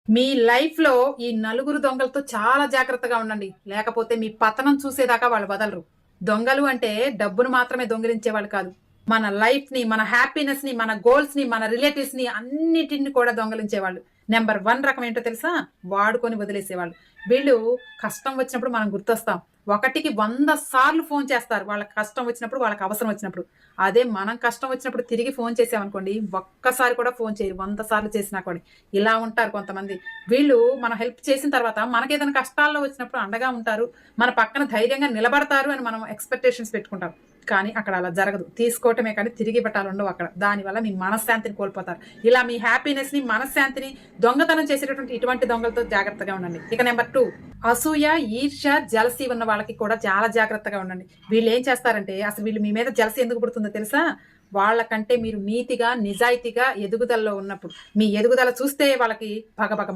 మీ లైఫ్‌లో ఈ నలుగురు దొంగలతో చాలా జాగ్రత్తగా ఉండండి. లేకపోతే మీ పతనం చూసేదాకా వాళ్ళు వదలరు. దొంగలు అంటే డబ్బును మాత్రమే దొంగిలించేవాళ్ళు కాదు. మన లైఫ్‌ని, మన హ్యాపీనెస్‌ని, మన గోల్స్‌ని, మన రిలేటివ్స్‌ని అన్నిటిని కూడా దొంగిలించేవాళ్ళు. నంబర్ 1 రకం ఏంటో తెలుసా? వాడుకొని వదిలేసేవాళ్ళు. వీళ్ళు కష్టం వచ్చినప్పుడు మనం గుర్తొస్తాం. ఒకటికి 100 సార్లు ఫోను చేస్తారు. వాళ్ళకి కష్టం వచ్చినప్పుడు, వాళ్ళకి అవసరం వచ్చినప్పుడు. అదే మనం కష్టం వచ్చినప్పుడు తిరిగి ఫోను చేసామనుకోండి, ఒక్కసారి కూడా ఫోను చేయరు. 100 సార్లు చేసినా కూడా. ఇలా ఉంటారు కొంతమంది. వీళ్ళు మనం హెల్ప్ చేసిన తర్వాత మనకేదైనా కష్టాల్లో వచ్చినప్పుడు అండగా ఉంటారు. మన పక్కన ధైర్యంగా నిలబడతారు అని మనం ఎక్స్‌పెక్టేషన్స్ పెట్టుకుంటాం. కానీ అక్కడ అలా జరగదు. తీసుకోవటమే కానీ తిరిగి ఇవ్వటాలుండవు అక్కడ. దానివల్ల మీ మనశ్శాంతిని కోల్పోతారు. ఇలా మీ హ్యాపీనెస్‌ని, మనశ్శాంతిని దొంగతనం చేసేటటువంటి ఇటువంటి దొంగలతో జాగ్రత్తగా ఉండండి. ఇక నంబర్ 2 అసూయ, ఈర్ష్య, జెలసీ ఉన్న వాళ్ళకి కూడా చాలా జాగ్రత్తగా ఉండండి. వీళ్ళేం చేస్తారంటే అసలు వీళ్ళు మీ మీద జెలసీ ఎందుకు పుడుతుందో తెలుసా? వాళ్ళకంటే మీరు నీతిగా, నిజాయితీగా ఎదుగుదలలో ఉన్నప్పుడు. మీ ఎదుగుదల చూస్తే వాళ్ళకి పగ పగ